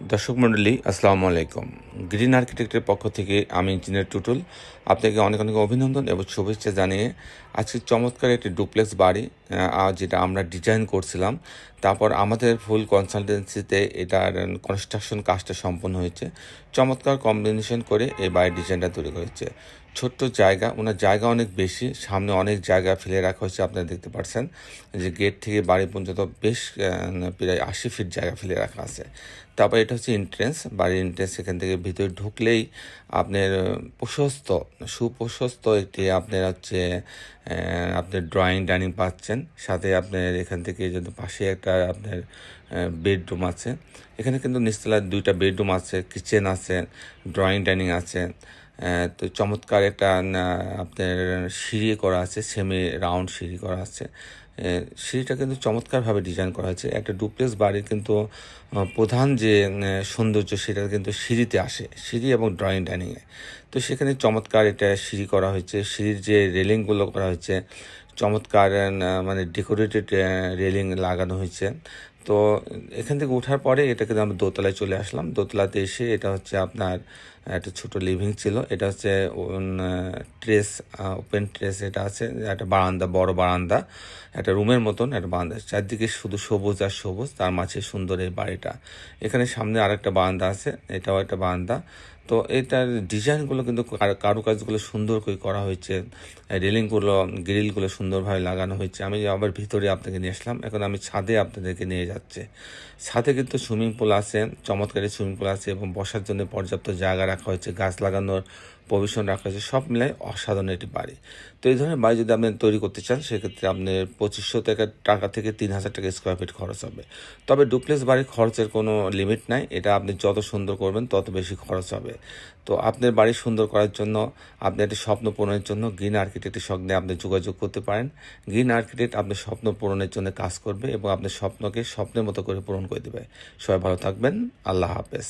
দর্শক মণ্ডলী আসসালামু আলাইকুম। গ্রিন আর্কিটেক্টের পক্ষ থেকে আমি ইঞ্জিনিয়ার টুটুল আপনাকে অনেক অনেক অভিনন্দন এবং শুভেচ্ছা জানিয়ে আজকে চমৎকার একটি ডুপ্লেক্স বাড়ি যেটা আমরা ডিজাইন করছিলাম, তারপর আমাদের ফুল কনসালটেন্সিতে এটার কনস্ট্রাকশন কাজটা সম্পন্ন হয়েছে। চমৎকার কম্বিনেশন করে এই বাড়ির ডিজাইনটা তৈরি করেছে। ছোট্ট জায়গা, ওনার জায়গা অনেক বেশি, সামনে অনেক জায়গা ফেলে রাখা হয়েছে। আপনারা দেখতে পাচ্ছেন যে গেট থেকে বাড়ি পর্যন্ত বেশ প্রায় 80 ফিট জায়গা ফেলে রাখা আছে। তারপর এটা হচ্ছে এন্ট্রেন্স, বাড়ির এন্ট্রেন্স। এখান থেকে ভিতরে ঢুকলেই আপনার সুপ্রশস্ত একটি আপনার হচ্ছে আপনার ড্রয়িং ডাইনিং পাচ্ছেন। সাথে আপনার এখান থেকে যদি পাশে একটা আপনার বেডরুম আছে। এখানে কিন্তু নিচতলায় 2টা বেডরুম আছে, কিচেন আছে, ড্রয়িং ডাইনিং আছে। তো চমৎকার একটা আপনার সিঁড়ি করা আছে, সেমি রাউন্ড সিঁড়ি করা আছে। সিঁড়িটা কিন্তু চমৎকারভাবে ডিজাইন করা হয়েছে। একটা ডুপ্লেক্স বাড়ির কিন্তু প্রধান যে সৌন্দর্য সেটা কিন্তু সিঁড়িতে আসে, সিঁড়ি এবং ড্রয়িং ডাইনিংয়ে। তো সেখানে চমৎকার এটা সিঁড়ি করা হয়েছে, সিঁড়ির যে রেলিংগুলো করা হয়েছে চমৎকার, মানে ডেকোরেটেড রেলিং লাগানো হয়েছে। তো এখান থেকে ওঠার পরে এটা কিন্তু আমরা দোতলায় চলে আসলাম। দোতলাতে এসে এটা হচ্ছে আপনার একটা ছোট লিভিং ছিল, এটা হচ্ছে ট্রেস, ওপেন ট্রেস এটা আছে, একটা বারান্দা, বড় বারান্দা, একটা রুমের মতন একটা বারান্দা, চারদিকে শুধু সবুজ আর সবুজ, তার মাঝে সুন্দর এই বাড়িটা। এখানে সামনে আরেকটা বারান্দা আছে, এটাও একটা বারান্দা। তো এটার ডিজাইনগুলো কিন্তু কারুকাজগুলো সুন্দর করে করা হয়েছে, রেলিংগুলো গ্রিলগুলো সুন্দরভাবে লাগানো হয়েছে। আমি আবার ভিতরে আপনাকে নিয়ে আসলাম, এখন আমি ছাদে আপনাদেরকে নিয়ে যাচ্ছে। ছাদে কিন্তু সুইমিং পুল আছে, চমৎকার সুইমিং পুল আছে এবং বসার জন্য পর্যাপ্ত জায়গা রাখা হয়েছে, গাছ লাগানোর প্রভিশন রাখা হয়েছে, সব মিলাই অসাধারণ একটি বাড়ি। তো এই ধরনের বাড়ি যদি আপনি তৈরি করতে চান সেক্ষেত্রে আপনার 2500 টাকা থেকে 3000 টাকা স্কোয়ার ফিট খরচ হবে। তবে ডুপ্লেক্স বাড়ির খরচের কোনো লিমিট নাই, এটা আপনি যত সুন্দর করবেন তত বেশি খরচ হবে। তো আপনার বাড়ি সুন্দর করার জন্য, আপনি একটি স্বপ্ন পূরণের জন্য গ্রিন আর্কিটেক্টের সঙ্গে আপনি যোগাযোগ করতে পারেন। গ্রিন আর্কিটেক্ট আপনার স্বপ্ন পূরণের জন্য কাজ করবে এবং আপনার স্বপ্নকে স্বপ্নের মতো করে পূরণ করে দেবে। সবাই ভালো থাকবেন, আল্লাহ হাফেজ।